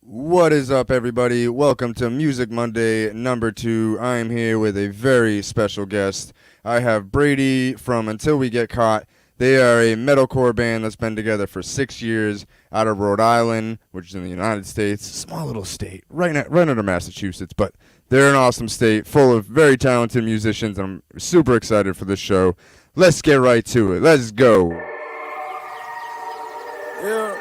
What is up, everybody? Welcome to Music Monday number 2. I am here with a very special guest. I have Brady from Until We Get Caught. They are a metalcore band that's been together for 6 years out of Rhode Island, which is in the United States. Small little state, right under Massachusetts, but they're an awesome state full of very talented musicians, and I'm super excited for this show. Let's get right to it. Let's go. Yeah.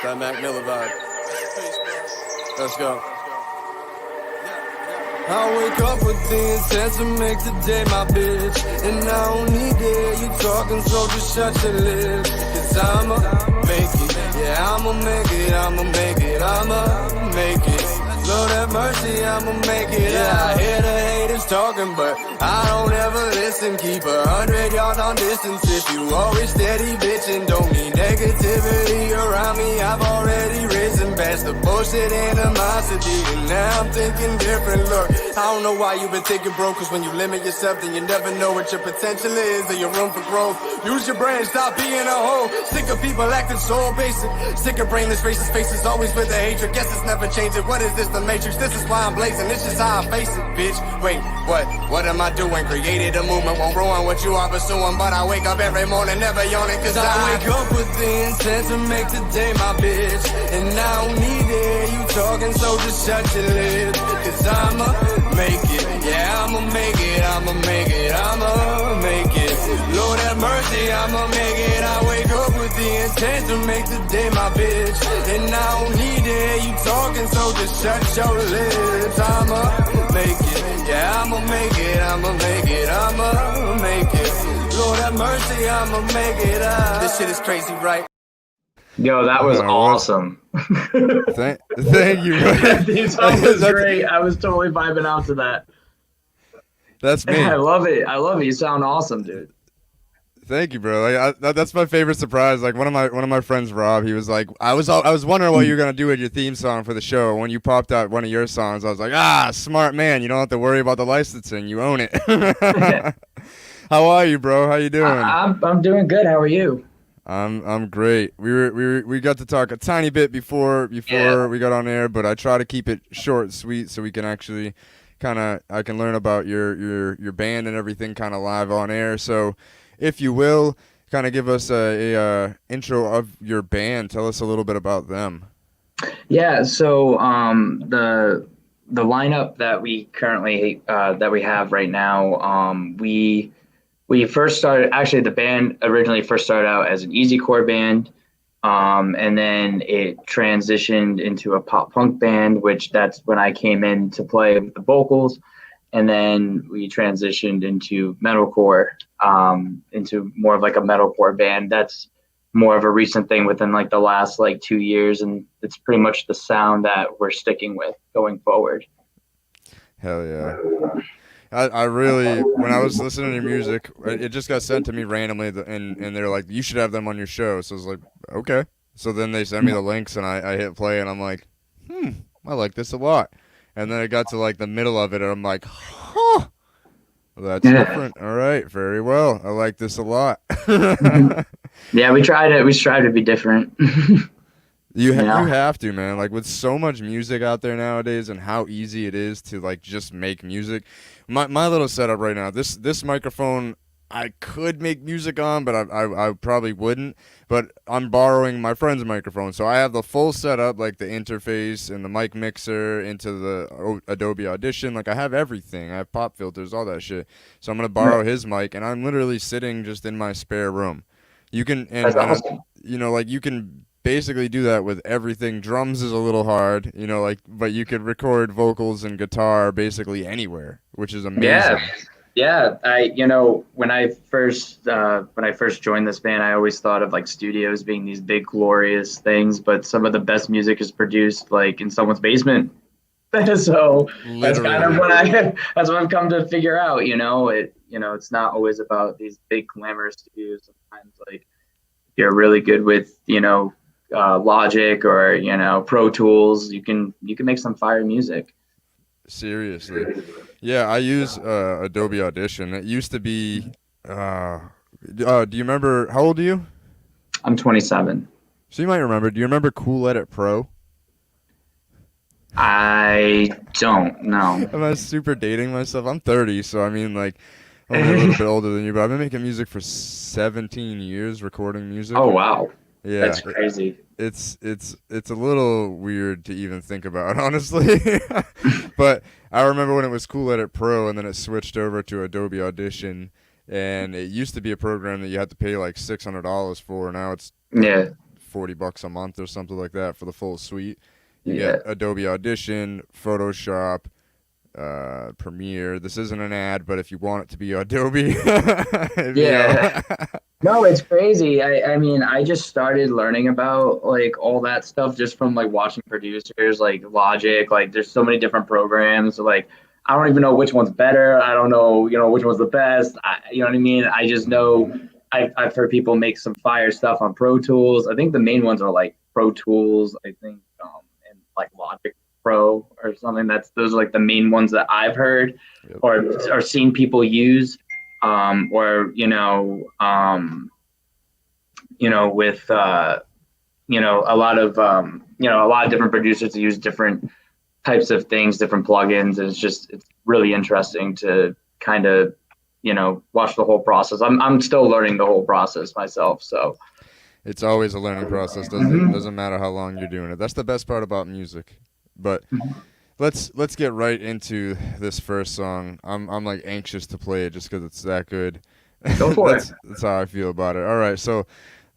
That Mac Miller vibe. Let's go. I wake up with the intent to make today my bitch. And I don't need it, you talking, so just shut your lips. Cause I'ma make it, yeah, I'ma make it, I'ma make it, I'ma make it. Lord have mercy, I'ma make it. Yeah, I hear the haters talking, but I don't ever listen. Keep 100 yards on distance if you always steady bitching. Don't need negativity around me, I've already risen past the bullshit animosity. And now I'm thinking different, look. I don't know why you've been thinking broke, cause when you limit yourself, then you never know what your potential is or your room for growth. Use your brain, stop being a hoe. Sick of people acting so basic. Sick of brainless racist faces, always with the hatred. Guess it's never changing. What is this, the Matrix? This is why I'm blazing, this is how I face it, bitch. Wait, what am I doing? Created a movement, won't ruin what you are pursuing. But I wake up every morning never yawning, cause I wake up with the intent to make today my bitch. And I don't need it, you talking, so just shut your lips. Cause I'ma make it, yeah, I'ma make it, I'ma make it, I'ma make it. Lord have mercy, I'ma make it. I wake up with the intent to make today my bitch. And I don't need it, you talking, so just shut your lips. I'ma make it, yeah, I'ma make it, I'ma make it, I'ma make it. Lord have mercy, I'ma make it. This shit is crazy, right? Yo, that was What? awesome. Thank you. That theme song was That's- great. I was totally vibing out to that. That's me. I love it. I love it. You sound awesome, dude. Thank you, bro. That's my favorite surprise. Like one of my friends, Rob, he was like, I was wondering what you were gonna do with your theme song for the show. When you popped out one of your songs, I was like, smart man. You don't have to worry about the licensing. You own it. How are you, bro? How you doing? I'm doing good. How are you? I'm great. We got to talk a tiny bit before Yeah. we got on air, but I try to keep it short and sweet so we can actually I can learn about your band and everything kind of live on air. So, if you will, kind of give us a intro of your band. Tell us a little bit about them. Yeah. So the lineup that we currently that we have right now, we first started. Actually, the band originally first started out as an easycore band. And then it transitioned into a pop punk band, which that's when I came in to play with the vocals. And then we transitioned into metalcore, into more of like a metalcore band. That's more of a recent thing within like the last like 2 years. And it's pretty much the sound that we're sticking with going forward. Hell yeah. I really, when I was listening to your music, it just got sent to me randomly, and they're like, you should have them on your show. So I was like, okay. So then they sent me the links, and I hit play, and I'm like, I like this a lot. And then it got to like the middle of it, and I'm like, huh, well, that's Yeah. different. All right, very well. I like this a lot. Yeah, we tried it. We strive to be different. Yeah. You have to, man. Like with so much music out there nowadays and how easy it is to like just make music. My little setup right now. This microphone I could make music on, but I probably wouldn't. But I'm borrowing my friend's microphone, so I have the full setup, like the interface and the mic mixer into the Adobe Audition. Like I have everything. I have pop filters, all that shit. So I'm gonna borrow his mic, and I'm literally sitting just in my spare room. You can That's awesome. like you can basically do that with everything. Drums is a little hard, like, but you could record vocals and guitar basically anywhere, which is amazing. Yeah. Yeah, when I first joined this band, I always thought of like studios being these big glorious things, but some of the best music is produced like in someone's basement. So that's kind of Literally. that's what I've come to figure out, it's not always about these big glamorous studios. Sometimes like if you're really good with, Logic or, Pro Tools, you can make some fire music. Seriously. Yeah, I use Adobe Audition. It used to be Do you remember how old are you? I'm 27. So you might remember. Do you remember Cool Edit Pro? I don't know. Am I super dating myself? I'm 30, so I mean, like, only a little bit older than you, but I've been making music for 17 years, recording Oh music. wow, Yeah, that's crazy. it's a little weird to even think about, honestly. But I remember when it was Cool Edit Pro, and then it switched over to Adobe Audition, and it used to be a program that you had to pay like $600 for. Now it's like Yeah, $40 a month or something like that for the full suite. You get yeah, Adobe Audition, Photoshop, Premiere. This isn't an ad, but if you want it to be Adobe, hit me yeah. up. No, it's crazy. I mean, I just started learning about like all that stuff just from like watching producers like Logic. Like, there's so many different programs. Like, I don't even know which one's better. I don't know, which one's the best. You know what I mean? I just know I've heard people make some fire stuff on Pro Tools. I think the main ones are like Pro Tools, I think, and like Logic Pro or something. Those are like the main ones that I've heard Yep. or seen people use. Or with a lot of different producers use different types of things, different plugins, and it's really interesting to kind of watch the whole process. I'm still learning the whole process myself, so. It's always a learning process. Doesn't Mhm. doesn't matter how long you're doing it. That's the best part about music. But let's get right into this first song. I'm like anxious to play it just because it's that good. Go for it. That's how I feel about it. All right, so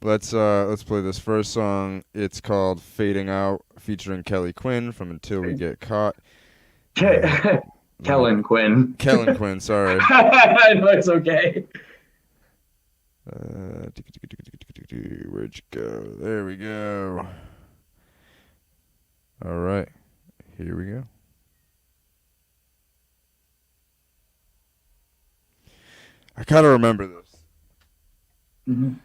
let's play this first song. It's called "Fading Out," featuring Kelly Quinn from Until We Get Caught. Let me Kellen Quinn. Kellen Quinn. Sorry. No, it's okay. Where'd you go? There we go. All right, here we go. I kind of remember this. Mhm.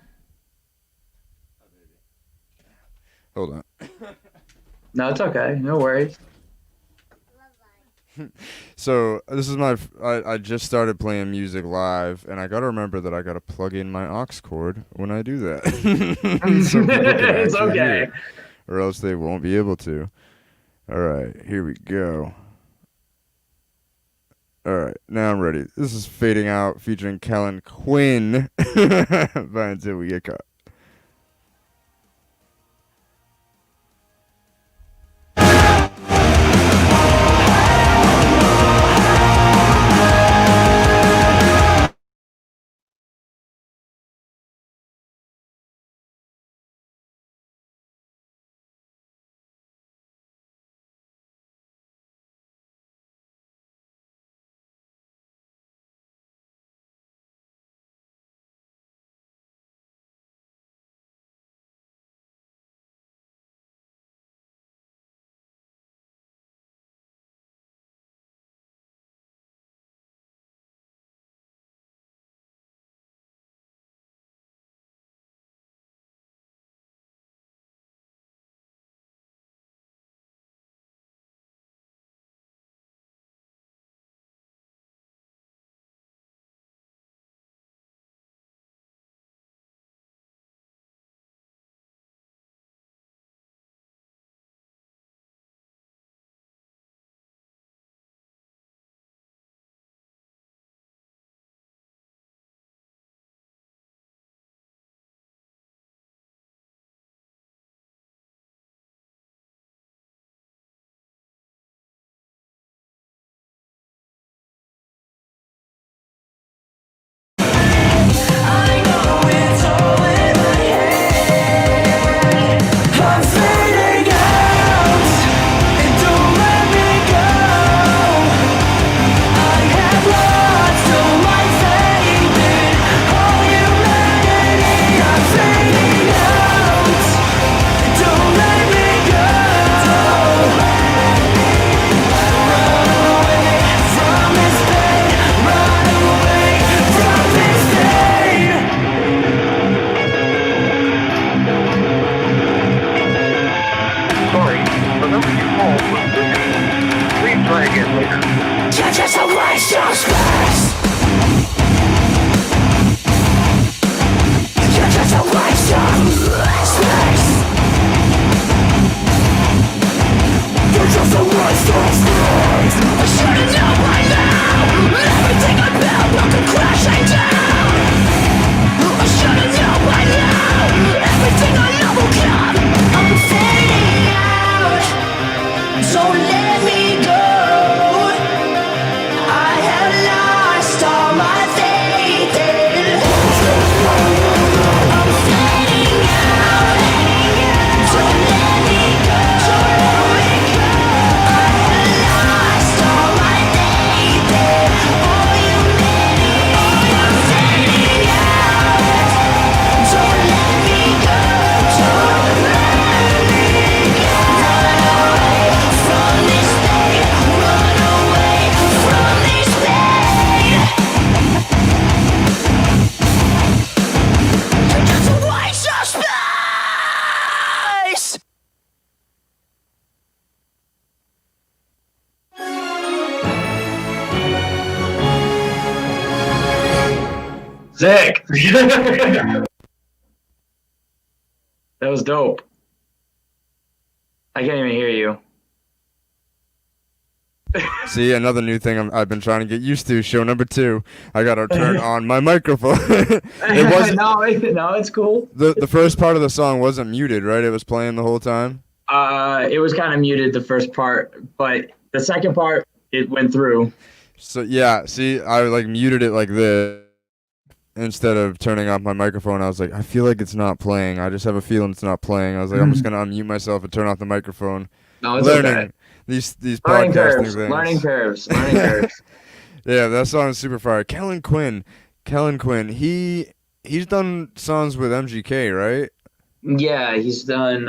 Hold on. No, it's okay. No worries. So this is I just started playing music live, and I gotta remember that I gotta plug in my aux cord when I do that, so people can It's actually hear okay. it, or else they won't be able to. All right, here we go. All right, now I'm ready. This is Fading Out featuring Kellen Quinn by Until We Get Caught. Sick. That was dope. I can't even hear you. See, another new thing I've been trying to get used to. Show number 2. I gotta turn on my microphone. It wasn't. No, it's cool. The first part of the song wasn't muted, right? It was playing the whole time. It was kind of muted the first part, but the second part it went through. So yeah, see, I like muted it like this instead of turning off my microphone. I was like, I feel like it's not playing. I just have a feeling it's not playing. I was like, I'm just gonna unmute myself and turn off the microphone. No, it's Learning okay. these Learning podcasting curves. things. Learning curves. Yeah, that song is super fire. Kellen Quinn, he's done songs with MGK, right? Yeah, he's done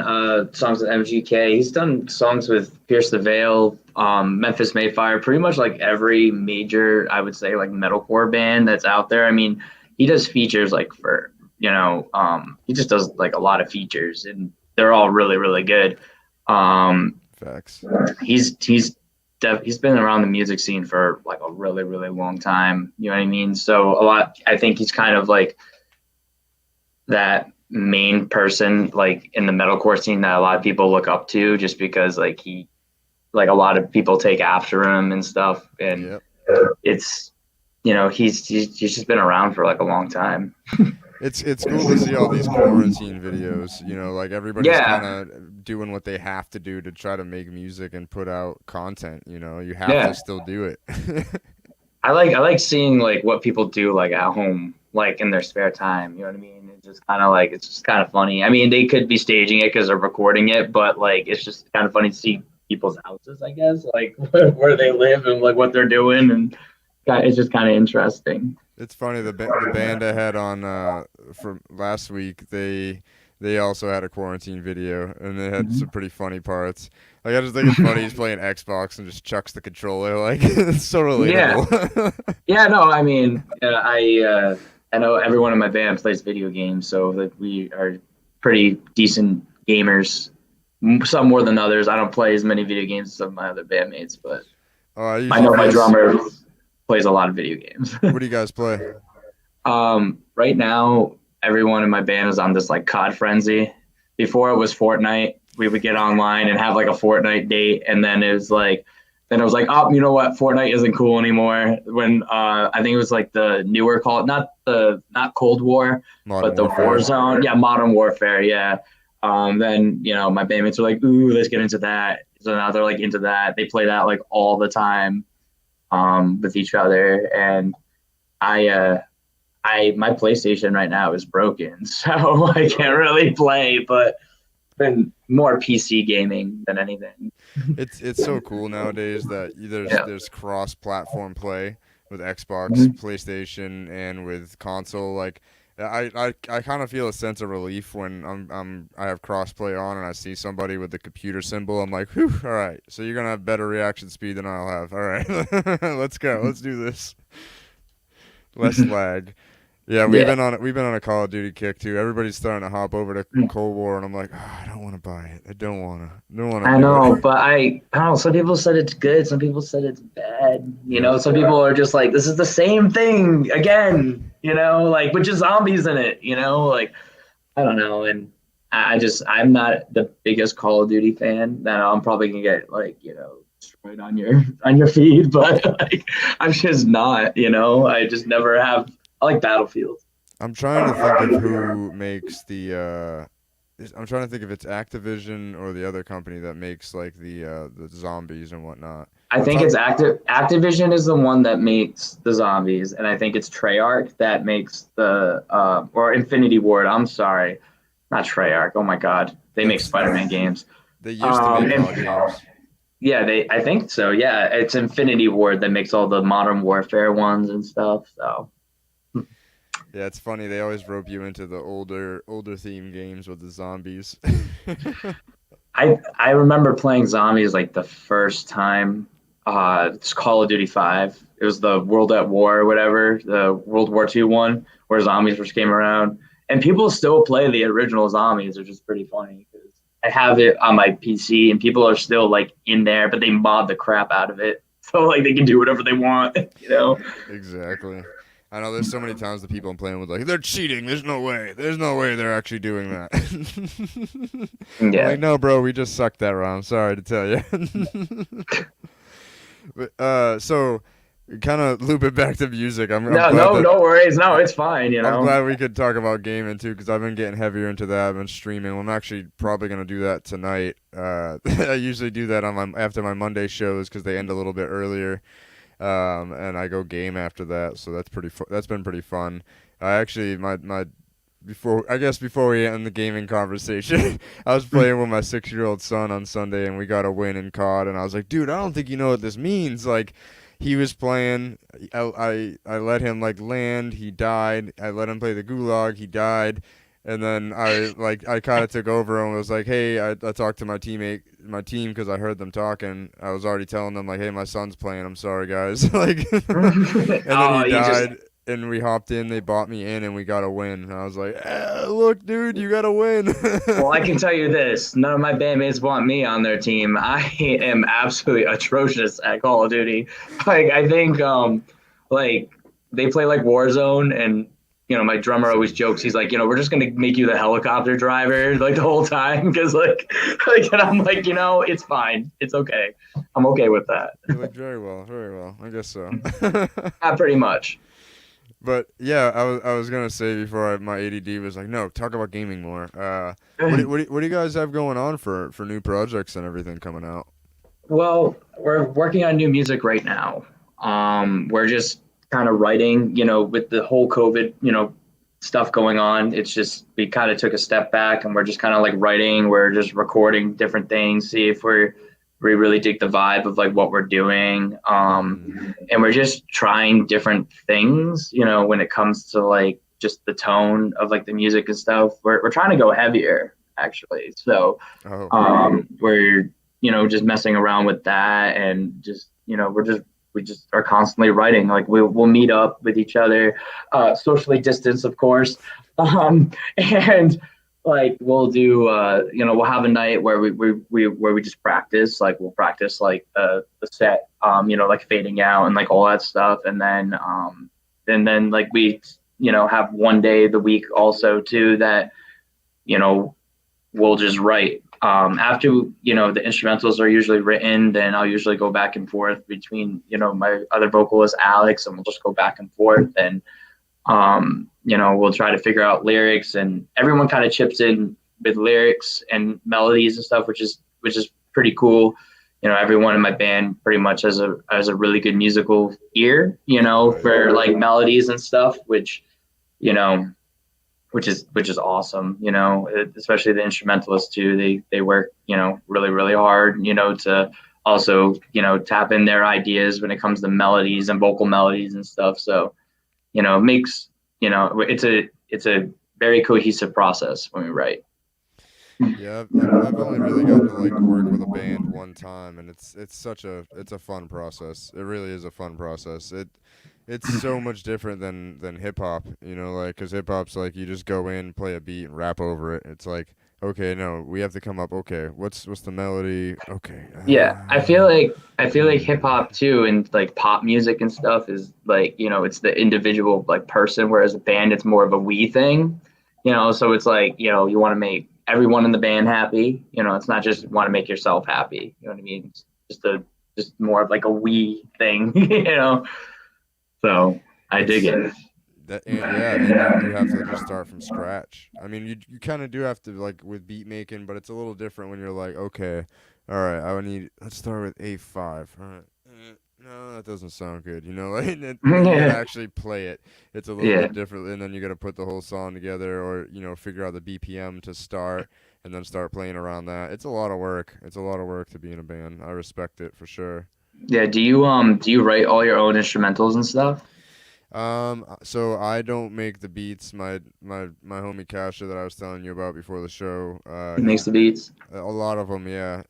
songs with MGK. He's done songs with Pierce the Veil, Memphis Mayfire, pretty much like every major, I would say, like metalcore band that's out there. I mean, he does features like for, he just does like a lot of features, and they're all really, really good. Facts. He's been around the music scene for like a really, really long time. You know what I mean? So I think he's kind of like that main person like in the metalcore scene that a lot of people look up to, just because like a lot of people take after him and stuff, and Yep. it's he's just been around for like a long time. It's cool to see all these quarantine videos. Like everybody's Yeah. kind of doing what they have to do to try to make music and put out content. You have Yeah. to still do it. I like seeing like what people do like at home, like in their spare time. You know what I mean? It's just kind of funny. I mean, they could be staging it because they're recording it, but like it's just kind of funny to see people's houses, I guess, like where they live and like what they're doing, and it's just kind of interesting. It's funny, the band I had on from last week, they also had a quarantine video, and they had some pretty funny parts. Like I just think it's funny he's playing Xbox and just chucks the controller. Like it's so relatable. Yeah, no, I mean, I know everyone in my band plays video games, so like we are pretty decent gamers. Some more than others. I don't play as many video games as some of my other bandmates, but I know my drummer plays a lot of video games. What do you guys play? Right now, everyone in my band is on this like COD frenzy. Before it was Fortnite. We would get online and have like a Fortnite date, and then it was like, oh, you know what? Fortnite isn't cool anymore. When I think it was like the newer call, not Cold War, but the Warzone. Yeah, Modern Warfare. Yeah. Then my bandmates are like, ooh, let's get into that. So now they're like into that. They play that like all the time, with each other. And my PlayStation right now is broken, so I can't really play. But been more PC gaming than anything. It's so cool nowadays that there's cross-platform play with Xbox, PlayStation, and with console. Like I kind of feel a sense of relief when I have cross-play on and I see somebody with the computer symbol. I'm like, whew, all right. So you're gonna have better reaction speed than I'll have. All right, let's go. Let's do this. Less lag. Yeah, we've been on a Call of Duty kick too. Everybody's starting to hop over to Cold War, and I'm like, oh, I don't want to buy it. I don't want to. I know, but I don't know. Some people said it's good. Some people said it's bad. Some people are just like, this is the same thing again. Like with just zombies in it. Like I don't know. And I'm not the biggest Call of Duty fan. That I'm probably gonna get like destroyed on your feed, but like I'm just not. I just never have. I like Battlefield. I'm trying to think of who makes the. I'm trying to think if it's Activision or the other company that makes like the zombies and whatnot. I think it's Activision is the one that makes the zombies, and I think it's Treyarch that makes the or Infinity Ward. I'm sorry, not Treyarch. Oh my God, they make Spider-Man games. They used to make all games. Yeah, I think so. Yeah, it's Infinity Ward that makes all the Modern Warfare ones and stuff. So. Yeah, it's funny. They always rope you into the older theme games with the zombies. I remember playing zombies like the first time. It's Call of Duty 5. It was the World at War or whatever, the World War II one, where zombies first came around. And people still play the original zombies, which is pretty funny because I have it on my PC and people are still like in there, but they mod the crap out of it. So like they can do whatever they want, Exactly. I know there's so many times the people I'm playing with like they're cheating. There's no way. There's no way they're actually doing that. I'm Yeah. like, no, bro, we just sucked that round. Sorry to tell you. But so kind of loop it back to music. I'm No, glad no, that, no worries. No, it's fine. You I'm know. glad we could talk about gaming too, because I've been getting heavier into that. I've been streaming. I'm actually probably gonna do that tonight. I usually do that on my after my Monday shows because they end a little bit earlier, and I go game after that. So that's that's been pretty fun. I actually my before we end the gaming conversation, I was playing with my 6-year-old son on Sunday, and we got a win in COD, and I was like, dude, I don't think you know what this means. Like, he was playing, I let him like land, he died. I let him play the Gulag, he died, and then I kind of took over and was like, hey, I talked to my team because I heard them talking. I was already telling them like, hey, my son's playing. I'm sorry, guys. Like, and then he died. And we hopped in, they bought me in, and we got a win. And I was like, look, dude, you got a win. Well, I can tell you this. None of my bandmates want me on their team. I am absolutely atrocious at Call of Duty. Like, I think, like, they play, like, Warzone, and, you know, my drummer always jokes. He's like, you know, we're just going to make you the helicopter driver, like, the whole time. Because, like, and I'm like, you know, it's fine. It's okay. I'm okay with that. You look very well, very well. I guess so. Yeah, pretty much. But yeah, I was gonna say before my ADD was like, no, talk about gaming more. What do you guys have going on for new projects and everything coming out? Well, we're working on new music right now. We're just kind of writing, you know, with the whole COVID, you know, stuff going on. It's just we kind of took a step back and we're just kind of like writing. We're just recording different things, see if we really dig the vibe of like what we're doing. And we're just trying different things, you know, when it comes to like just the tone of like the music and stuff. We're trying to go heavier actually. So we're, you know, just messing around with that and just, you know, we just are constantly writing. Like we'll meet up with each other, socially distanced, of course. And like we'll do, you know, we'll have a night where we just practice. Like we'll practice like the set, you know, like fading out and like all that stuff. And then like we, you know, have one day the week also too that, you know, we'll just write. After, you know, the instrumentals are usually written, then I'll usually go back and forth between, you know, my other vocalist, Alex, and we'll just go back and forth. And, you know, we'll try to figure out lyrics, and everyone kind of chips in with lyrics and melodies and stuff, which is pretty cool. You know, everyone in my band pretty much has a really good musical ear, you know, for like melodies and stuff, which, you know, which is awesome, you know, especially the instrumentalists too. They work, you know, really, really hard, you know, to also, you know, tap in their ideas when it comes to melodies and vocal melodies and stuff. So, you know, it makes, you know, it's a very cohesive process when we write. Yeah, I've only really gotten to like work with a band one time, and it's a fun process. It really is a fun process. It's so much different than hip hop, you know, like, cause hip hop's like you just go in, play a beat, and rap over it. It's like, okay, no, we have to come up. Okay, what's the melody? Okay. Yeah, I feel like hip hop too, and like pop music and stuff is like, you know, it's the individual like person, whereas a band it's more of a we thing, you know. So it's like, you know, you want to make everyone in the band happy, you know. It's not just want to make yourself happy, you know what I mean? It's just more of like a we thing, you know. So I dig it. You have to just start from scratch. I mean, you kind of do have to, like, with beat making, but it's a little different when you're like, okay, all right, let's start with A5. All right. No, that doesn't sound good, you know, like, you actually play it. It's a little bit different, and then you got to put the whole song together, or, you know, figure out the BPM to start, and then start playing around that. It's a lot of work. It's a lot of work to be in a band. I respect it for sure. Yeah, do you write all your own instrumentals and stuff? So I don't make the beats. My homie Kasha that I was telling you about before the show, He makes the beats. a lot of them, yeah.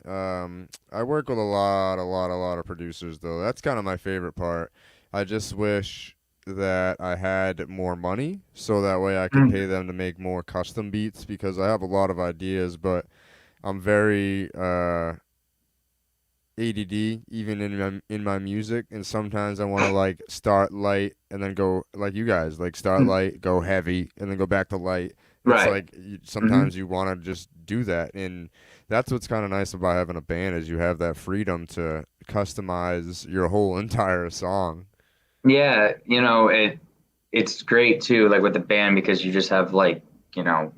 I work with a lot of producers though. That's kind of my favorite part. I just wish that I had more money so that way I could pay them to make more custom beats, because I have a lot of ideas, but I'm very ADD even in my music, and sometimes I want to like start light and then go like you guys, like start light, go heavy, and then go back to light. It's Right. like sometimes you want to just do that, and that's what's kind of nice about having a band is you have that freedom to customize your whole entire song. Yeah, it's great too, like with the band because you just have like,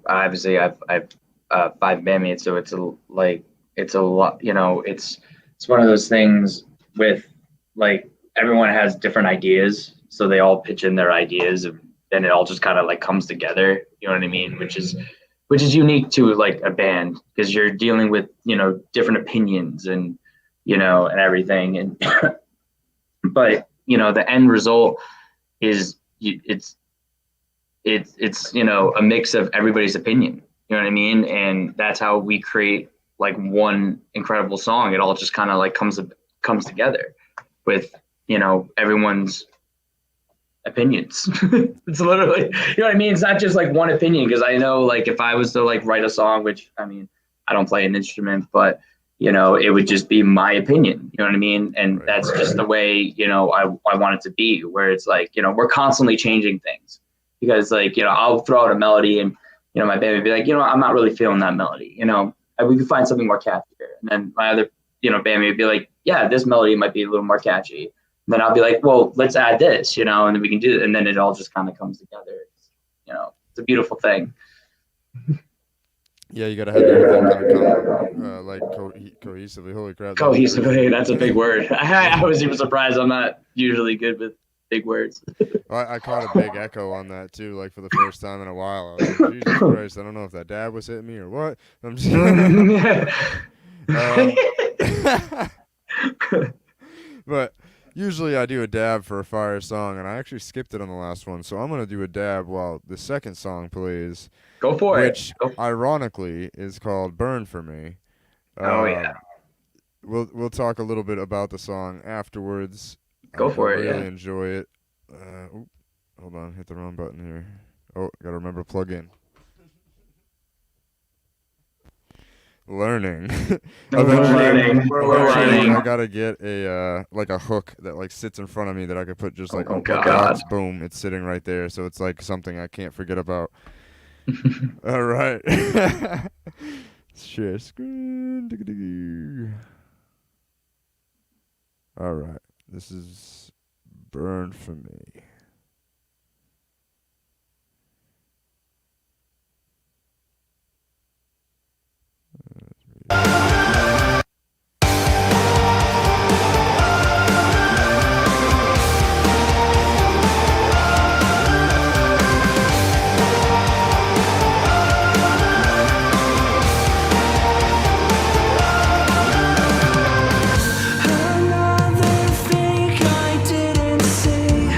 obviously I've five bandmates, so it's a lot, it's one of those things with like everyone has different ideas, so they all pitch in their ideas and then it all just kind of like comes together, you know what I mean? Which is unique to like a band because you're dealing with, different opinions and everything and but the end result is it's a mix of everybody's opinion, you know what I mean, and that's how we create like one incredible song. It all just kind of like comes together with everyone's opinions. It's literally, you know what I mean, it's not just like one opinion because I know like if I was to like write a song, which I mean I don't play an instrument, but it would just be my opinion, you know what I mean? And that's just the way, I want it to be, where it's like, we're constantly changing things because like, I'll throw out a melody and, my band would be like, I'm not really feeling that melody, we could find something more catchy here. And then my other, band would be like, yeah, this melody might be a little more catchy. And then I'll be like, well, let's add this, and then we can do it. And then it all just kind of comes together. It's a beautiful thing. Yeah, you gotta have everything kind of come like cohesively. Holy crap! Cohesively, that's a big word. I was even surprised. I'm not usually good with big words. I caught a big echo on that too, like for the first time in a while. I was like, Jesus Christ, I don't know if that dab was hitting me or what. I'm just but usually I do a dab for a fire song, and I actually skipped it on the last one, so I'm gonna do a dab while the second song plays. Go for which, it. ironically, is called "Burn for Me." Oh yeah. We'll talk a little bit about the song afterwards. Go for it. Really Yeah. enjoy it. Hold on, hit the wrong button here. Oh, gotta remember plug in. Learning. We're learning. I gotta get a like a hook that like sits in front of me that I could put just like Oh, God. boom, it's sitting right there, so it's like something I can't forget about. All right. Share screen. All right. This is Burn for Me. Another thing I didn't see.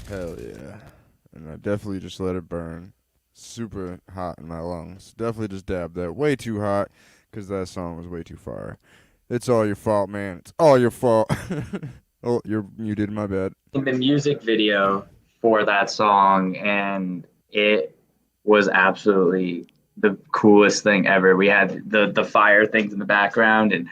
Hell yeah. And I definitely just let it burn. Super hot in my lungs. Definitely just dabbed that way too hot because that song was way too far. It's all your fault, man. It's all your fault. Oh, you're muted. My bad. In the music video for that song, and it was absolutely the coolest thing ever. We had the fire things in the background, and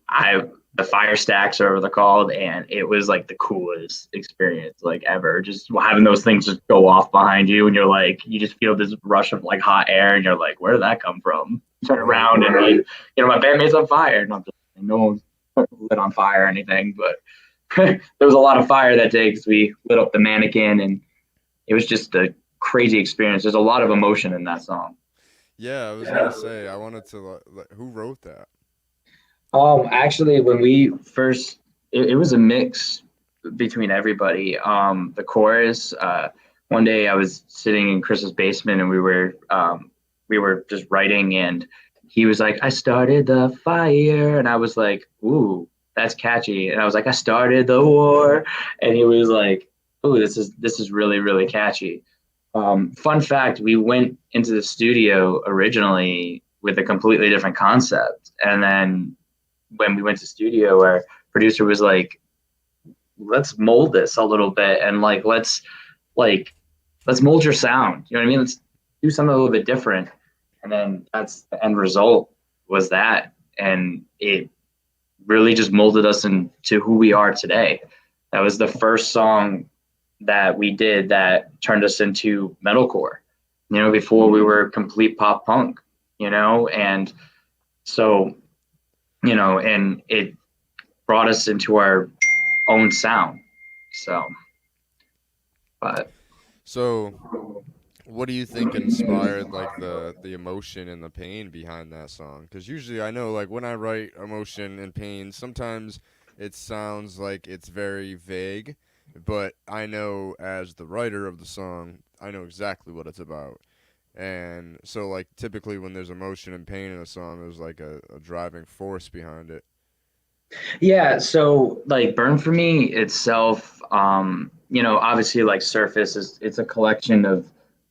I the fire stacks are what they're called, and it was like the coolest experience like ever. Just having those things just go off behind you, and you're like, you just feel this rush of like hot air, and you're like, where did that come from? You turn around and like, my bandmate's on fire, and I'm just no one's lit on fire or anything, but there was a lot of fire that day because we lit up the mannequin, and it was just a crazy experience. There's a lot of emotion in that song. Yeah, I was gonna say I wanted to. Who wrote that? Actually, when we first, it was a mix between everybody. The chorus. One day I was sitting in Chris's basement, and we were just writing, and he was like, "I started the fire," and I was like, "Ooh, that's catchy." And I was like, "I started the war," and he was like, "Ooh, this is really really catchy." Fun fact: we went into the studio originally with a completely different concept, and then when we went to studio, our producer was like, let's mold this a little bit, and like let's mold your sound, you know what I mean, let's do something a little bit different. And then that's the end result, was that, and it really just molded us into who we are today. That was the first song that we did that turned us into metalcore. Before we were complete pop punk, and so and it brought us into our own sound. So, but So, what do you think inspired like the emotion and the pain behind that song? Because usually I know like when I write emotion and pain, sometimes it sounds like it's very vague, but I know as the writer of the song, I know exactly what it's about. And so, like, typically when there's emotion and pain in a song, there's like a driving force behind it. yeah, so like Burn for Me itself, obviously like Surface is it's a collection of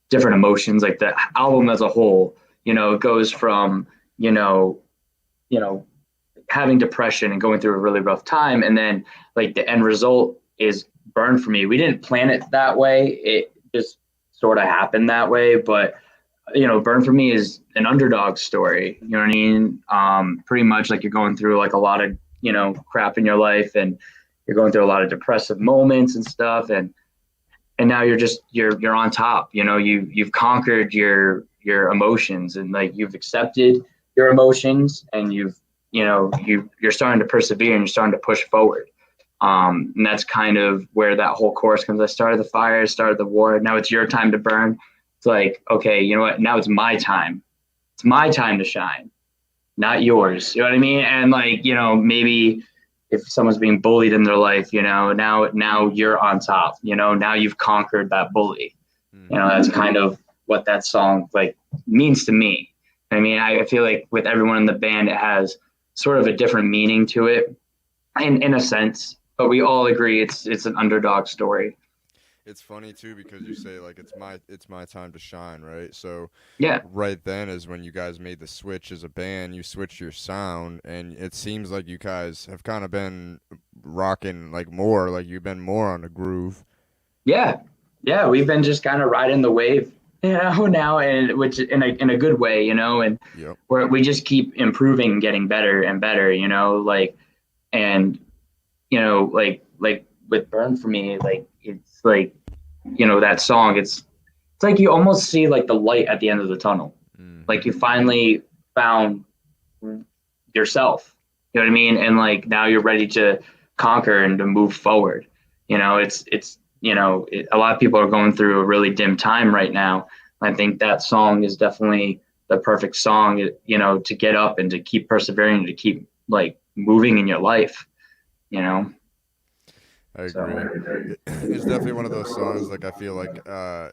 different emotions. Like the album as a whole, it goes from, you know, you know, having depression and going through a really rough time, and then like the end result is Burn for Me. We didn't plan it that way. It just sort of happened that way, but Burn for Me is an underdog story. You know what I mean? Pretty much like you're going through like a lot of, crap in your life, and you're going through a lot of depressive moments and stuff. And now you're on top, you've conquered your emotions, and like you've accepted your emotions, and you're starting to persevere, and you're starting to push forward. And that's kind of where that whole chorus comes. I started the fire, started the war. Now it's your time to burn. It's like, okay, you know what? Now it's my time. It's my time to shine, not yours. You know what I mean? And like, maybe if someone's being bullied in their life, now you're on top. Now you've conquered that bully. That's kind of what that song like means to me. I mean, I feel like with everyone in the band, it has sort of a different meaning to it, in a sense. But we all agree it's an underdog story. It's funny too because you say like it's my time to shine, right? So Yeah. right then is when you guys made the switch as a band. You switched your sound, and it seems like you guys have kind of been rocking like more, like you've been more on the groove. Yeah. Yeah. We've been just kind of riding the wave, now, and which in a good way, and Yep. where we just keep improving, getting better and better, like, and, like with Burn for Me, like, it's like, that song, it's like you almost see like the light at the end of the tunnel. Like you finally found yourself, you know what I mean? And like now you're ready to conquer and to move forward. A lot of people are going through a really dim time right now. I think that song is definitely the perfect song, to get up and to keep persevering, to keep like moving in your life, you know? I So, agree. It's definitely one of those songs like I feel like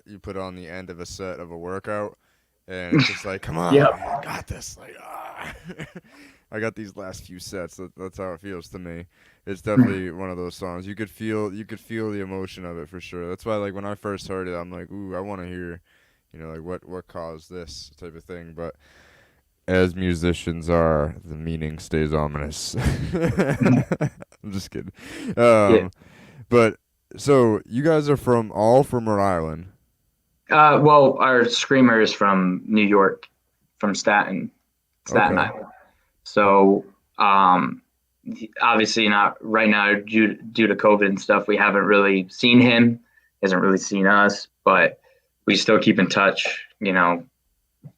you put on the end of a set of a workout, and it's just like, come on, yeah. I got this. Like, I got these last few sets. That's how it feels to me. It's definitely one of those songs. You could feel the emotion of it for sure. That's why like when I first heard it, I'm like, ooh, I want to hear, like what caused this type of thing. But as musicians are, the meaning stays ominous. I'm just kidding. Yeah. But so you guys are all from Rhode Island. Well, our screamer is from New York, from Staten Okay. Island. So, obviously not right now due to COVID and stuff. We haven't really seen him. He hasn't really seen us, but we still keep in touch.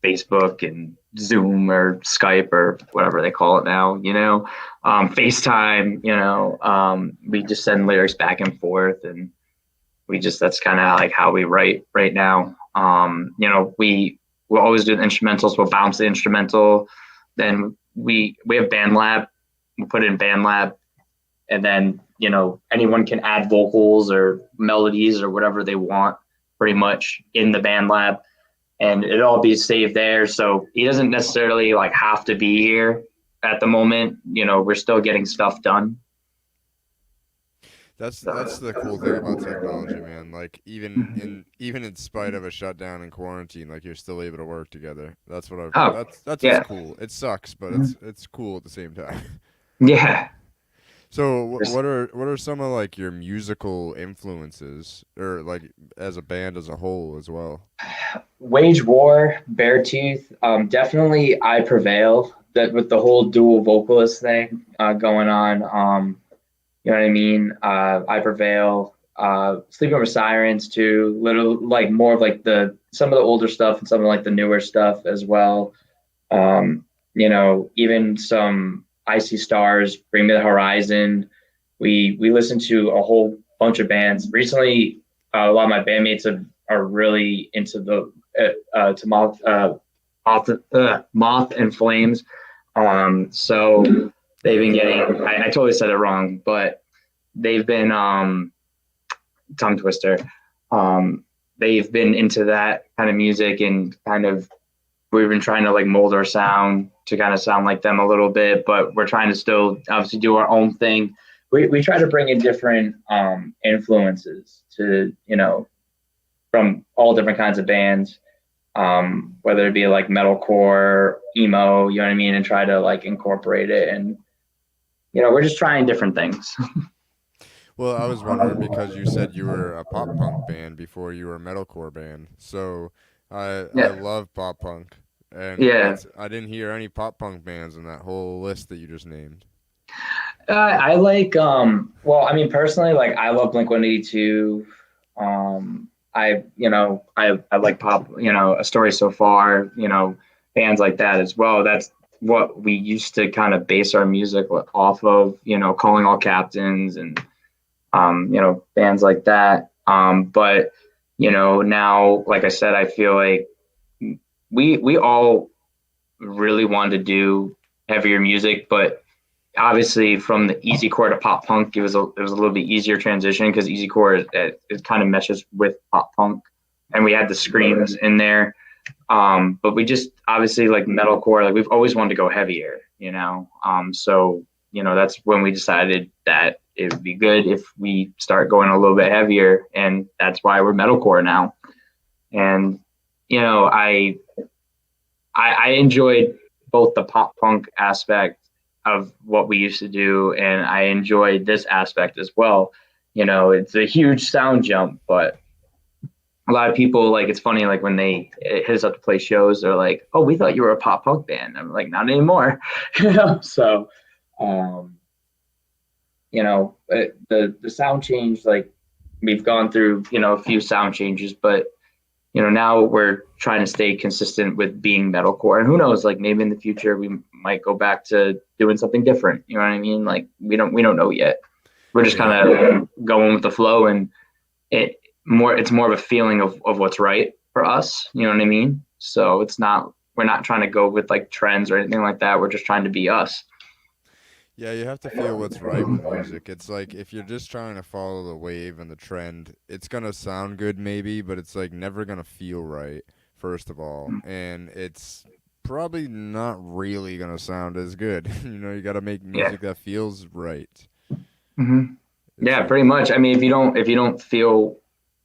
Facebook and Zoom or Skype or whatever they call it now. FaceTime. We just send lyrics back and forth, and that's kind of like how we write right now. We'll always do the instrumentals. We'll bounce the instrumental, then we have BandLab. We'll put it in BandLab, and then anyone can add vocals or melodies or whatever they want, pretty much in the BandLab, and it'll all be saved there. So he doesn't necessarily like have to be here at the moment. We're still getting stuff done. That's the cool thing about technology, man. Like even in spite of a shutdown and quarantine, like you're still able to work together. That's what I've Oh, that's what's yeah. cool. It sucks, but it's cool at the same time. Yeah. So what are some of like your musical influences, or like as a band as a whole as well? Wage War, Beartooth, definitely I Prevail. That with the whole dual vocalist thing going on. You know what I mean? I Prevail, Sleeping with Sirens too. Little like more of like some of the older stuff and some of like the newer stuff as well. Even some Icy Stars, Bring Me the Horizon. We listen to a whole bunch of bands recently. A lot of my bandmates are really into the to Moth and Flames. So they've been getting. I totally said it wrong, but they've been tongue twister. They've been into that kind of music, and kind of we've been trying to like mold our sound to kind of sound like them a little bit, but we're trying to still obviously do our own thing. We try to bring in different influences to from all different kinds of bands, whether it be like metalcore, emo, you know what I mean, and try to like incorporate it. And we're just trying different things. Well, I was wondering because you said you were a pop punk band before you were a metalcore band. So I Yeah, love pop punk, and yeah. I didn't hear any pop punk bands in that whole list that you just named. I like well, I mean personally, like I love Blink-182. I like pop, A Story So Far, bands like that as well. That's what we used to kind of base our music off of, Calling All Captains and bands like that. But now, like I said, I feel like we all really wanted to do heavier music, but obviously from the easycore to pop punk, it was a little bit easier transition because easycore it kind of meshes with pop punk, and we had the screams in there. But we just obviously like metalcore, like we've always wanted to go heavier, So that's when we decided that it would be good if we start going a little bit heavier, and that's why we're metalcore now. And I enjoyed both the pop punk aspect of what we used to do, and I enjoyed this aspect as well. It's a huge sound jump, but a lot of people, like, it's funny, like when they hit us up to play shows, they're like, "Oh, we thought you were a pop punk band." I'm like, "Not anymore." So the sound change, like we've gone through a few sound changes, but now we're trying to stay consistent with being metalcore. And who knows, like maybe in the future we might go back to doing something different. You know what I mean? Like we don't know yet. We're just Yeah. kind of going with the flow, and it's more of a feeling of what's right for us. You know what I mean? So we're not trying to go with like trends or anything like that. We're just trying to be us. Yeah, you have to feel what's right with music. It's like if you're just trying to follow the wave and the trend, it's gonna sound good maybe, but it's like never gonna feel right, first of all. And it's probably not really gonna sound as good. You gotta make Yeah. music that feels right. hmm It's Yeah, like, pretty much. I mean, if you don't feel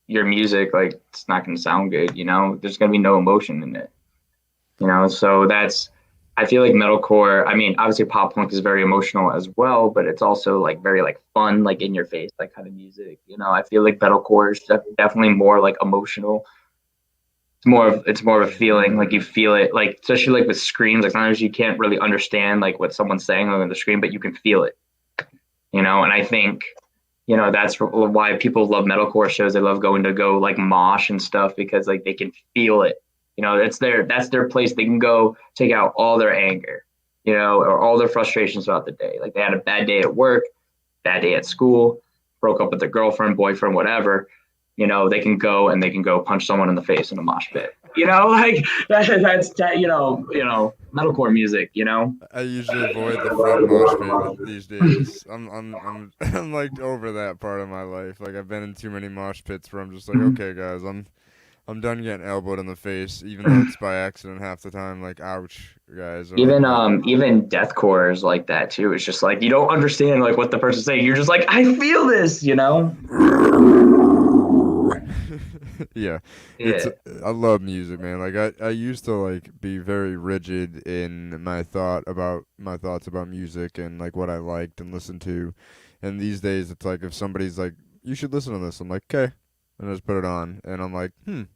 your music, like it's not going to sound good, there's going to be no emotion in it, so that's, I feel like metalcore, I mean, obviously pop punk is very emotional as well, but it's also like very like fun, like in your face, like kind of music, I feel like metalcore is definitely more like emotional. It's more of a feeling, like you feel it, like especially like with screams, like sometimes you can't really understand like what someone's saying on the screen, but you can feel it, and I think that's why people love metalcore shows. They love going to go like mosh and stuff because like they can feel it. That's their place. They can go take out all their anger, or all their frustrations throughout the day. Like they had a bad day at work, bad day at school, broke up with their girlfriend, boyfriend, whatever. They can go and they can go punch someone in the face in a mosh pit. Like that's metalcore music. I usually avoid the front mosh pit these days. I'm like over that part of my life. Like I've been in too many mosh pits where I'm just like, okay, guys, I'm done getting elbowed in the face, even though it's by accident half the time. Like, ouch, guys. Or like, Even deathcore is like that too. It's just like you don't understand like what the person's saying. You're just like, I feel this. yeah, it's Yeah. I love music, man. Like I used to like be very rigid in my thoughts about music and like what I liked and listened to. And these days it's like if somebody's like, you should listen to this, I'm like, okay. And I just put it on and I'm like, I'm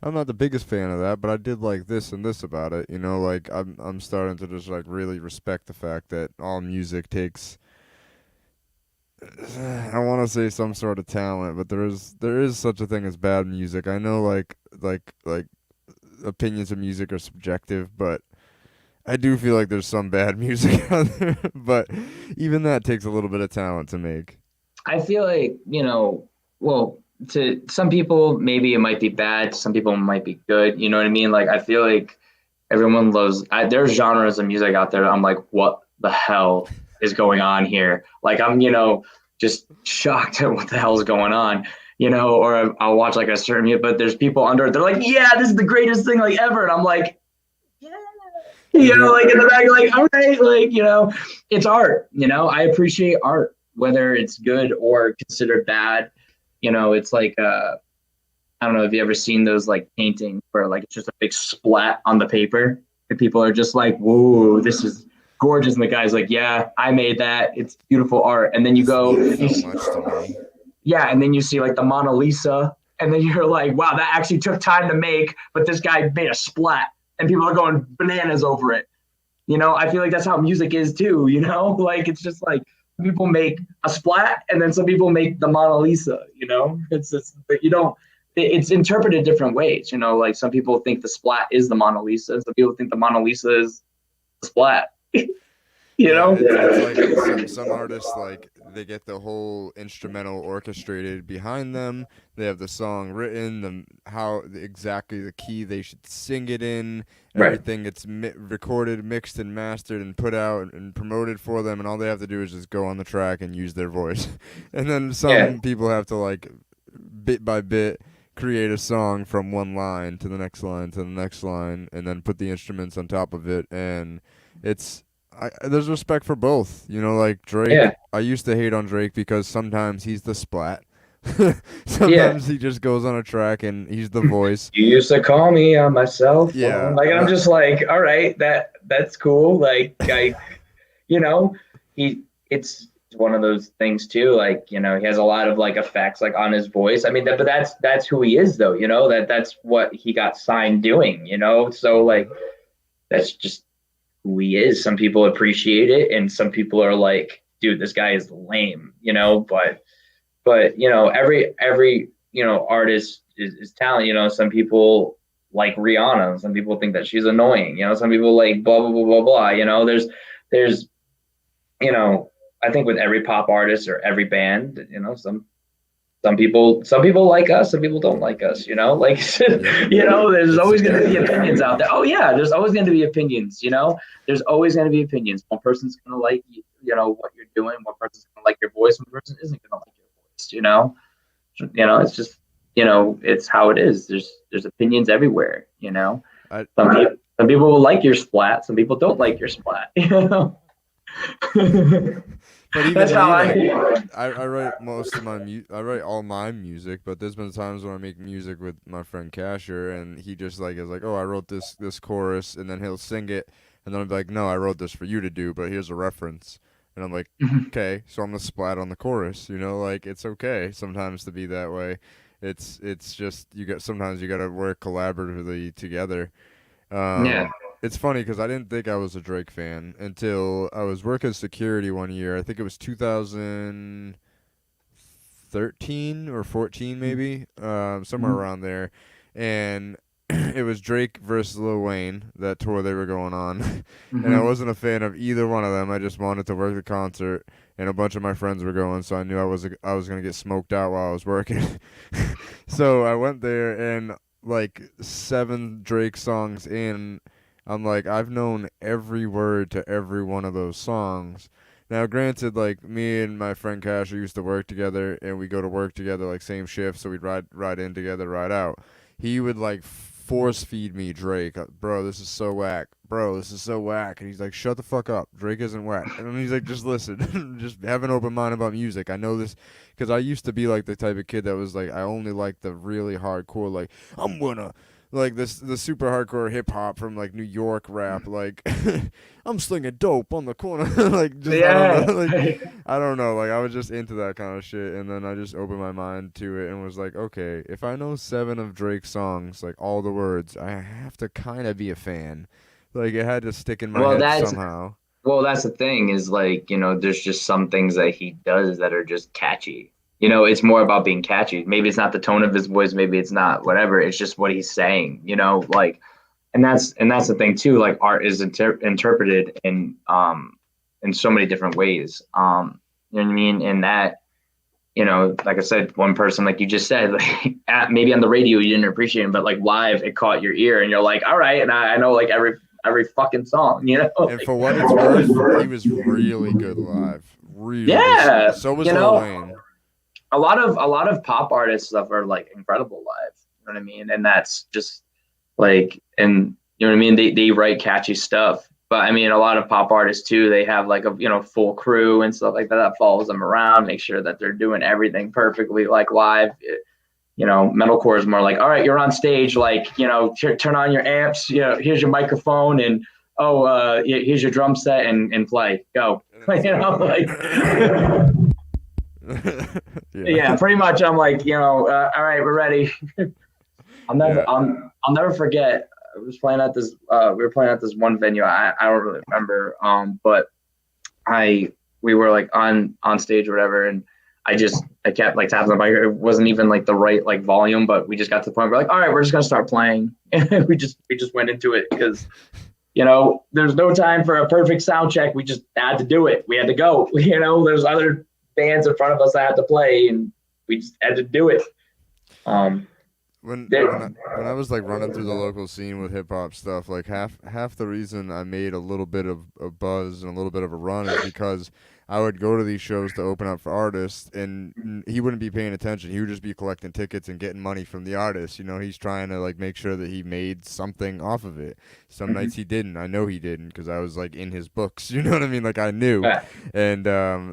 not the biggest fan of that, but I did like this and this about it. Like I'm starting to just like really respect the fact that all music takes I want to say some sort of talent, but there is such a thing as bad music. I know like opinions of music are subjective, but I do feel like there's some bad music out there, but even that takes a little bit of talent to make. I feel like, well, to some people, maybe it might be bad. To some people, it might be good. You know what I mean? Like, I feel like everyone loves, there's genres of music out there. I'm like, what the hell is going on here? Like, I'm, just shocked at what the hell is going on, or I'll watch like a certain, but there's people under it. They're like, yeah, this is the greatest thing like ever. And I'm like, yeah, like in the back, like, all right, like, it's art, I appreciate art, whether it's good or considered bad. It's like, I don't know if you ever seen those like paintings where like it's just a big splat on the paper and people are just like, whoa, this is gorgeous. And the guy's like, yeah, I made that. It's beautiful art. And then you go, So much to me. yeah, and then you see like the Mona Lisa, and then you're like, wow, that actually took time to make, but this guy made a splat, and people are going bananas over it. I feel like that's how music is too. Like it's just like people make a splat, and then some people make the Mona Lisa. It's just, but you don't. It's interpreted different ways. Like some people think the splat is the Mona Lisa, some people think the Mona Lisa is the splat. It's like some artists like they get the whole instrumental orchestrated behind them. They have the song written, how exactly the key they should sing it in. Right. Everything gets recorded, mixed, and mastered, and put out and promoted for them. And all they have to do is just go on the track and use their voice. And then some people have to like bit by bit create a song from one line to the next line to the next line, and then put the instruments on top of it. And there's respect for both, like Drake. Yeah. I used to hate on Drake because sometimes he's the splat. Sometimes he just goes on a track and he's the voice. You used to call me on my cell phone. Yeah. Like I'm just like, all right, that's cool. Like it's one of those things too. Like, he has a lot of like effects like on his voice. I mean, but that's who he is though. That's what he got signed doing. So like that's just who he is. Some people appreciate it, and some people are like, dude, this guy is lame. But every artist is talent. Some people like Rihanna, some people think that she's annoying, some people like blah blah blah blah blah. There's I think with every pop artist or every band, some people like us, some people don't like us, like there's always going to be opinions out there. Oh yeah, there's always going to be opinions. There's always going to be opinions. One person's going to like what you're doing, one person's going to like your voice, one person isn't going to like your voice. It's just it's how it is. There's opinions everywhere. Some people will like your splat, some people don't like your splat. But even That's me, how I like, feel. I write most of I write all my music, but there's been times when I make music with my friend Casher, and he just like is like, oh, I wrote this chorus, and then he'll sing it, and then I'm like, no, I wrote this for you to do, but here's a reference, and I'm like, okay, so I'm gonna splat on the chorus, like it's okay sometimes to be that way. It's just sometimes you gotta work collaboratively together. Yeah. It's funny because I didn't think I was a Drake fan until I was working security one year. I think it was 2013 or 14, maybe, somewhere Mhm. around there, and it was Drake versus Lil Wayne, that tour they were going on, and I Mhm. wasn't a fan of either one of them. I just wanted to work the concert, and a bunch of my friends were going, so I knew I was gonna get smoked out while I was working. So I went there, and like 7 Drake songs in, I'm like, I've known every word to every one of those songs. Now, granted, like me and my friend Cash used to work together, and we go to work together, like same shift, so we'd ride in together, ride out. He would like force feed me Drake, bro. This is so whack, bro. This is so whack, and he's like, shut the fuck up. Drake isn't whack, and then he's like, just listen, just have an open mind about music. I know this, because I used to be like the type of kid that was like, I only like the really hardcore, like I'm gonna like the super hardcore hip hop from like New York rap, like I'm slinging dope on the corner, like just I don't Yeah. know, like I don't know, like I was just into that kind of shit, and then I just opened my mind to it and was like, okay, if I know 7 of Drake's songs, like all the words, I have to kind of be a fan. Like it had to stick in my Well, head that's somehow. well, that's the thing is like, there's just some things that he does that are just catchy. It's more about being catchy. Maybe it's not the tone of his voice, maybe it's not whatever. It's just what he's saying, like, and that's the thing too. Like art is interpreted in so many different ways. You know what I mean? And that, like I said, one person, like you just said, like maybe on the radio you didn't appreciate him, but like live it caught your ear, and you're like, all right, and I know like every fucking song, And like, for what it's worth, he was really good live. Really good. yeah, So was Lil Wayne. a lot of pop artists stuff are like incredible live. You know what I mean? And that's just like, and you know what I mean? They write catchy stuff. But I mean, a lot of pop artists too, they have like a full crew and stuff like that follows them around, make sure that they're doing everything perfectly like live. Metalcore is more like, all right, you're on stage, like, turn on your amps, here's your microphone, and here's your drum set, and play, go. Like, Yeah. yeah, pretty much. I'm like, all right, we're ready. Yeah. I'll never forget. I was playing at this. We were playing at this one venue. I don't really remember. But we were like on stage or whatever, and I kept like tapping the mic. It wasn't even like the right like volume, but we just got to the point where like, all right, we're just gonna start playing. And we just went into it because there's no time for a perfect sound check. We just had to do it. We had to go. There's other bands in front of us that had to play, and we just had to do it. when There, when I was like running through the local scene with hip hop stuff, like half the reason I made a little bit of a buzz and a little bit of a run is because I would go to these shows to open up for artists, and he wouldn't be paying attention. He would just be collecting tickets and getting money from the artists. He's trying to like make sure that he made something off of it. Some nights he didn't. I know he didn't because I was like in his books. You know what I mean? Like I knew. And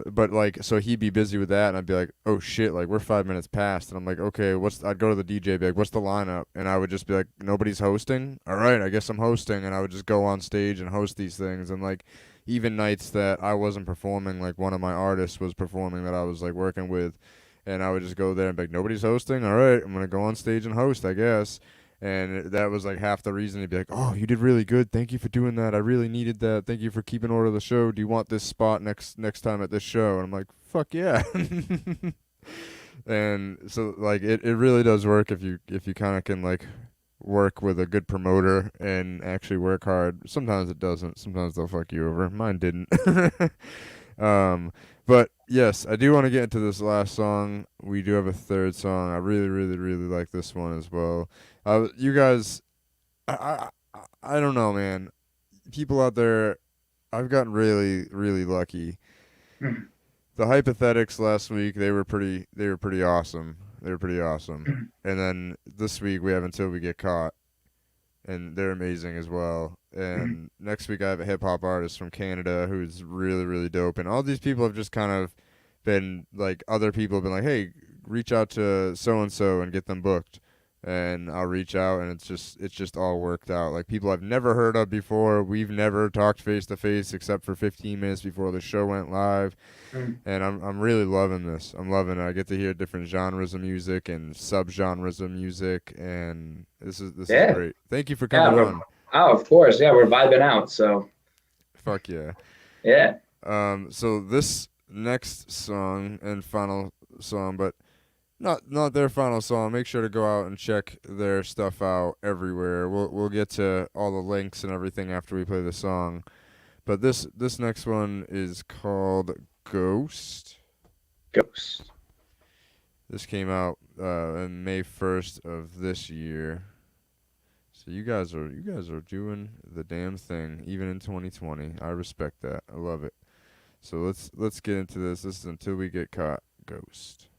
but like so he'd be busy with that, and I'd be like, oh shit, like we're 5 minutes past, and I'm like, okay, I'd go to the DJ, be like, what's the lineup? And I would just be like, nobody's hosting. All right, I guess I'm hosting, and I would just go on stage and host these things, and like even nights that I wasn't performing, like one of my artists was performing that I was like working with, and I would just go there and be like, nobody's hosting. All right, I'm gonna go on stage and host, I guess. And that was like half the reason to be like, oh, you did really good. Thank you for doing that. I really needed that. Thank you for keeping order of the show. Do you want this spot next time at this show? And I'm like, fuck yeah. And so like it really does work if you kind of can like work with a good promoter and actually work hard. Sometimes it doesn't. Sometimes they'll fuck you over. Mine didn't. But yes, I do want to get into this last song. We do have a third song. I really, really, really like this one as well. You guys, I don't know, man. People out there, I've gotten really, really lucky. The Hypothetics last week, they were pretty awesome. They were pretty awesome. And then this week we have Until We Get Caught, and they're amazing as well. and next week I have a hip hop artist from Canada who's really, really dope. And all these people have just kind of been like, other people have been like, hey, reach out to so and so and get them booked. And I'll reach out, and it's just all worked out. Like, people I've never heard of before. We've never talked face to face except for 15 minutes before the show went live. And I'm really loving this. I'm loving it. I get to hear different genres of music and subgenres of music, and this is great. Thank you for coming on. Oh, of course. Yeah, we're vibing out. So. Fuck yeah. Yeah. So this next song and final song, but not their final song. Make sure to go out and check their stuff out everywhere. We'll get to all the links and everything after we play the song. But this next one is called Ghost. Ghost. This came out on May 1st of this year. So you guys are doing the damn thing even in 2020. I respect that. I love it. So let's get into this. This is Until We Get Caught, Ghost.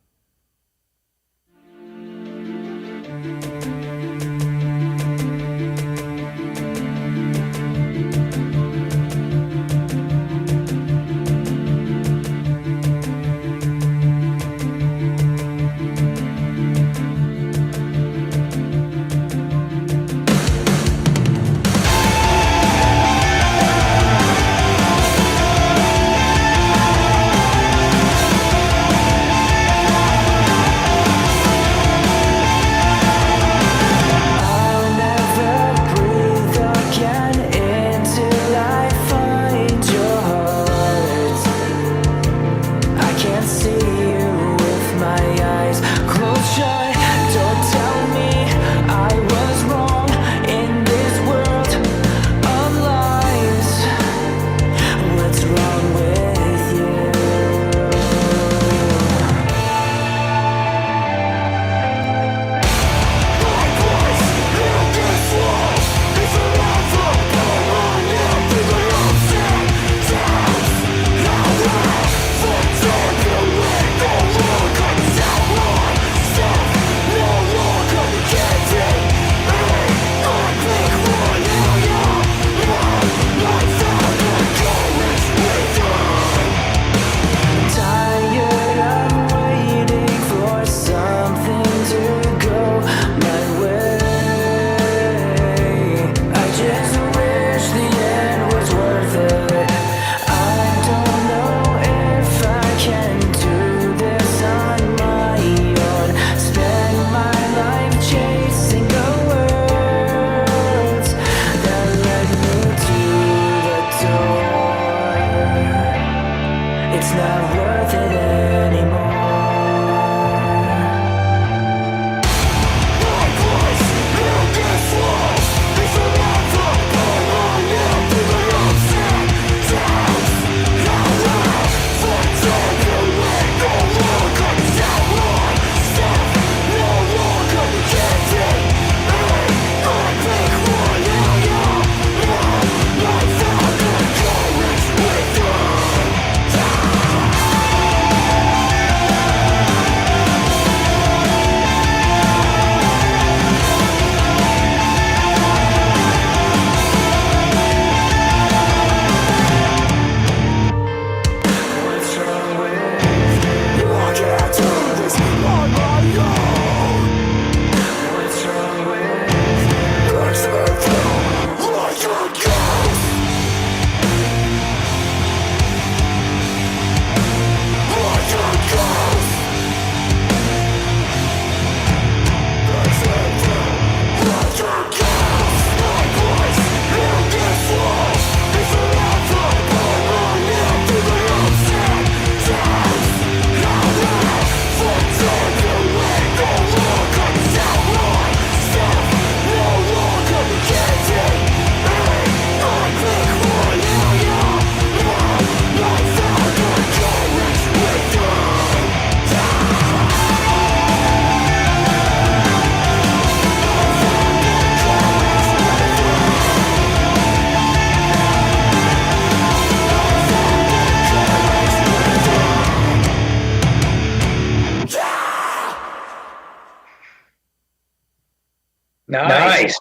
Nice.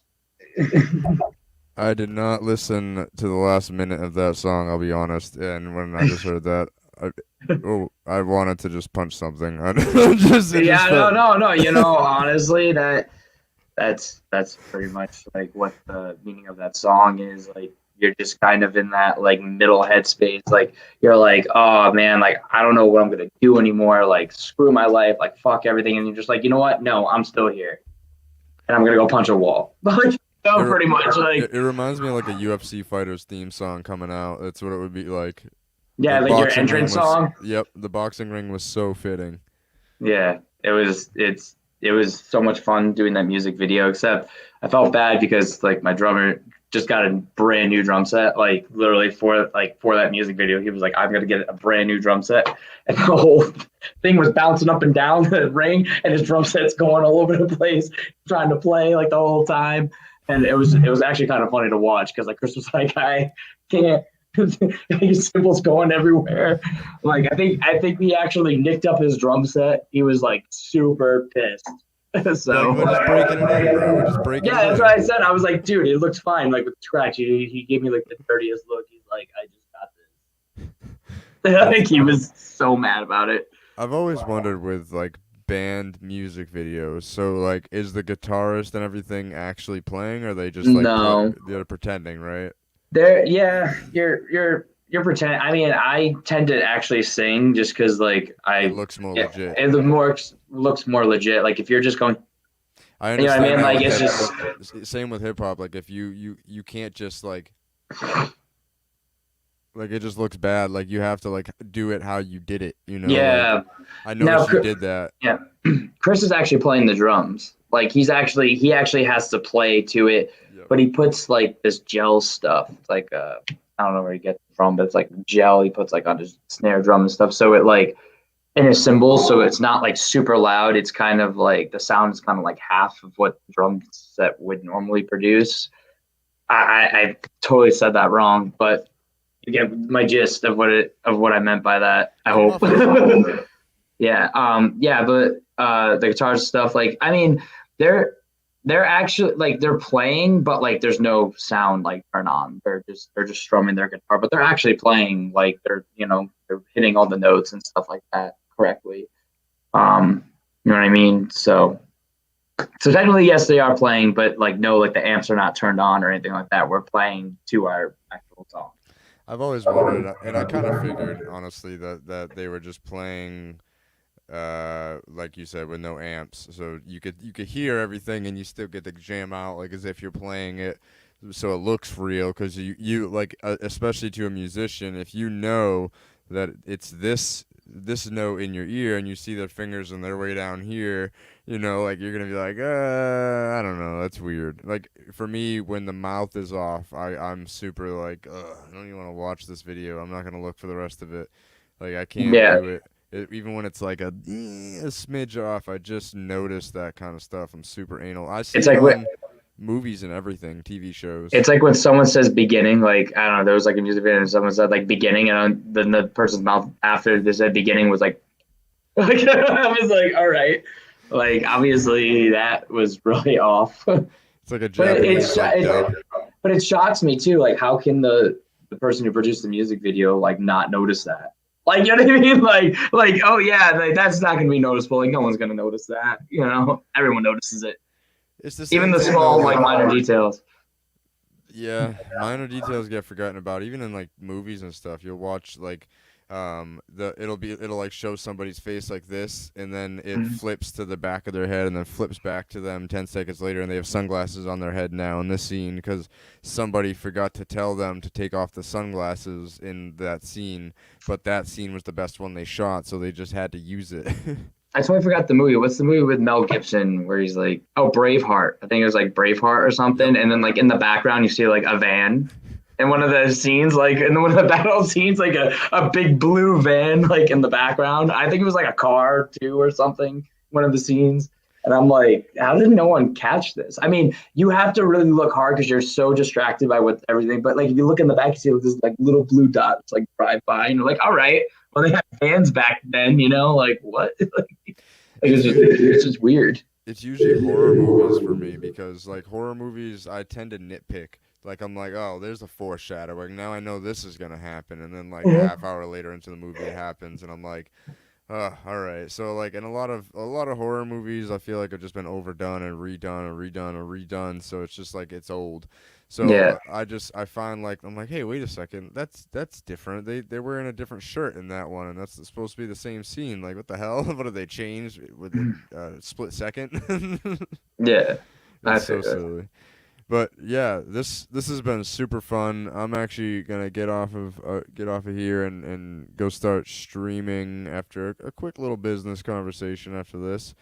I did not listen to the last minute of that song, I'll be honest. And when I just heard that, I wanted to just punch something. It just Yeah, felt, no. Honestly, that's pretty much like what the meaning of that song is. Like you're just kind of in that like middle headspace. Like you're like, oh man, like I don't know what I'm gonna do anymore. Like screw my life. Like fuck everything. And you're just like, you know what? No, I'm still here, and I'm gonna go punch a wall. Like pretty much. Like it reminds me of like a UFC fighter's theme song coming out. That's what it would be like. yeah, The like your boxing ring entrance was, song. yep, the boxing ring was so fitting. Yeah, it was so much fun doing that music video. Except I felt bad because like my drummer just got a brand new drum set. Like literally for that music video, he was like, "I'm gonna get a brand new drum set," and the whole thing was bouncing up and down the ring, and his drum set's going all over the place, trying to play like the whole time. And it was actually kind of funny to watch because like Chris was like, "I can't." His cymbals going everywhere. Like I think he actually nicked up his drum set. He was like super pissed. So Like, we're just breaking it in, bro. We're just breaking yeah, it that's in. what I said. I was like, dude, it looks fine. Like with the scratch, he gave me like the dirtiest look. He's like, I just got this. I think he was so mad about it. I've always wondered with like band music videos. So like, is the guitarist and everything actually playing, or are they just like No. they're pretending, right? Yeah, you're pretending. I mean, I tend to actually sing just because like It looks more legit. it looks more legit. Like if you're just going, I you know what I understand mean? that Like with it's hip-hop. Same with hip hop. Like if you can't just like it just looks bad. Like you have to like do it how you did it. You know. yeah. Like, I noticed you did that. Yeah, Chris is actually playing the drums. Like he actually has to play to it, Yep. but he puts like this gel stuff. It's like I don't know where he gets it from, but it's like gel he puts like on his snare drum and stuff. So it like in his cymbals, so it's not like super loud. It's kind of like the sound is kind of like half of what the drum set would normally produce. I totally said that wrong, but you get my gist of what I meant by that. I hope. Yeah. But the guitar stuff, like, I mean, they're actually like they're playing, but like there's no sound like turn on. They're just strumming their guitar, but they're actually playing. Like they're they're hitting all the notes and stuff like that correctly. You know what I mean? So technically, yes, they are playing, but like no, like the amps are not turned on or anything like that. We're playing to our actual song. I've always wondered, and I kind of figured honestly that they were just playing. Like you said, with no amps, so you could hear everything and you still get to jam out like as if you're playing it, so it looks real. Because you like especially to a musician, if you know that it's this note in your ear and you see their fingers and they're way down here, like you're gonna be like, I don't know, that's weird. Like for me, when the mouth is off, I'm super like, I don't even want to watch this video. I'm not gonna look for the rest of it. Like I can't do it. Even when it's like a smidge off, I just notice that kind of stuff. I'm super anal. I see It's it like on movies and everything, TV shows. It's like when someone says beginning, like I don't know, there was like a music video and someone said like beginning, and then the person's mouth after they said beginning was like I was like, all right, like obviously that was really off. It's like a Japanese dub. But it shocks me too. Like, how can the person who produced the music video like not notice that? Like, you know what I mean? Like, oh yeah, like, that's not gonna be noticeable. Like, no one's gonna notice that. Everyone notices it. It's the same Even the thing, small, though, like minor details. Yeah, minor details get forgotten about. Even in like movies and stuff, you'll watch like it'll like show somebody's face like this, and then it flips to the back of their head, and then flips back to them 10 seconds later, and they have sunglasses on their head now in this scene because somebody forgot to tell them to take off the sunglasses in that scene, but that scene was the best one they shot, so they just had to use it. I totally forgot the movie. What's the movie with Mel Gibson where he's like, oh, Braveheart. I think it was like Braveheart or something. And then like in the background, you see like a van. In one of the scenes, like in one of the battle scenes, like a big blue van, like in the background. I think it was like a car too or something, one of the scenes. And I'm like, how did no one catch this? I mean, you have to really look hard because you're so distracted by everything. But like if you look in the back, you see this like little blue dots like drive by, and you're like, all right, well they had vans back then, like what? It's just weird. It's usually horror movies for me because like horror movies, I tend to nitpick. like I'm like, oh, there's a foreshadowing. Now I know this is gonna happen, and then like a half hour later into the movie, it happens, and I'm like, oh, all right. So like, in a lot of horror movies, I feel like have just been overdone and redone and redone and redone. So it's just like it's old. So Yeah. I find like I'm like, hey, wait a second, that's different. They're wearing a different shirt in that one, and that's supposed to be the same scene. Like, what the hell? What did they change with the split second? Yeah. I It's so feel that. silly. But yeah, this has been super fun. I'm actually gonna get off of here and go start streaming after a quick little business conversation after this.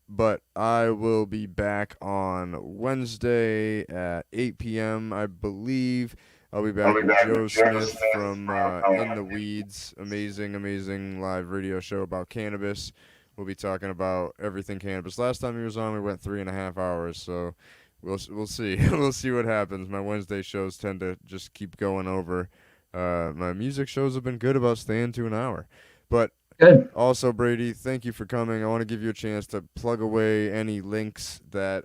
But I will be back on Wednesday at 8 p.m. I believe. I'll be back with Joe Smith from In the Weeds. Amazing live radio show about cannabis. We'll be talking about everything cannabis. Last time he was on, we went 3.5 hours. So we'll see. We'll see what happens. My Wednesday shows tend to just keep going over. My music shows have been good about staying to an hour. But Good. also, Brady, thank you for coming. I want to give you a chance to plug away any links that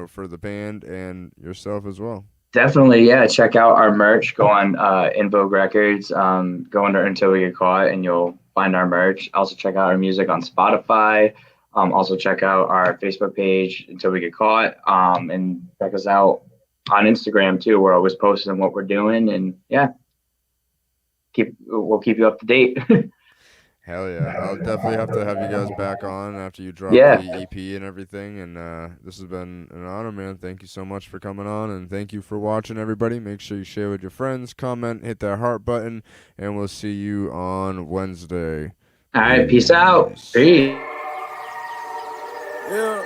for the band and yourself as well. Definitely, yeah. Check out our merch. Go on In Vogue Records. Go under Until We Get Caught, and you'll find our merch. Also, check out our music on Spotify. Also, check out our Facebook page, Until We Get Caught. And check us out on Instagram, too. We're always posting what we're doing. And, yeah, we'll keep you up to date. Hell yeah. I'll definitely have to have you guys back on after you drop Yeah. the EP and everything. And this has been an honor, man. Thank you so much for coming on. And thank you for watching, everybody. Make sure you share with your friends, comment, hit that heart button. And we'll see you on Wednesday. All right, peace out. Peace. Yeah.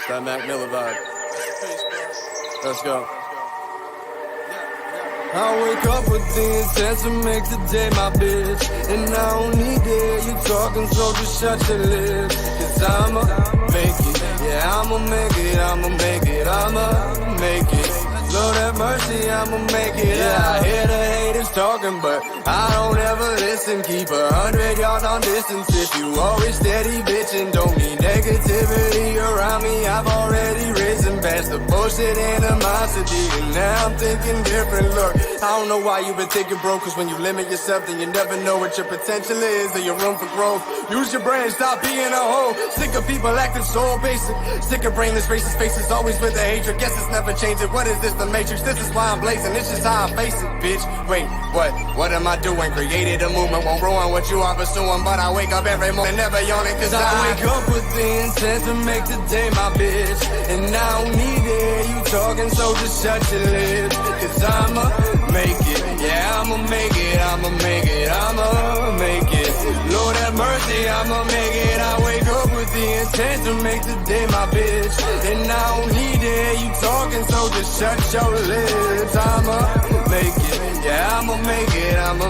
That Mac Miller vibe. Let's go. I wake up with the intent to make today my bitch. And I don't need it, you talking, so just shut your lips. Cause I'ma make it, yeah, I'ma make it, I'ma make it, I'ma make it. Lord have mercy, I'ma make it. Yeah, I hear the haters talking, but I don't ever listen. Keep 100 yards on distance. If you always steady bitching, don't need negativity around me. I've already risen past the bullshit animosity, and now I'm thinking different. Look, I don't know why you've been thinking broke, cause when you limit yourself, then you never know what your potential is or your room for growth. Use your brain, stop being a hoe. Sick of people acting so basic. Sick of brainless racist faces, always with the hatred. Guess it's never changing. What is this, the Matrix? This is why I'm blazing. This is how I face it, bitch. Wait, what? What am I doing? Created a movement, won't ruin what you are pursuing. But I wake up every morning, never yawning, cause I wake up with the intent to make today my bitch. And I don't need it, you talking, so just shut your lips. Cause I'ma make it, yeah, I'ma make it, I'ma make it, I'ma make it. Lord have mercy, I'ma make it. I wake up with the intent to make today my bitch. And I don't need it, you talking, so just shut your lips. I'ma make it, yeah, I'ma make it, I'ma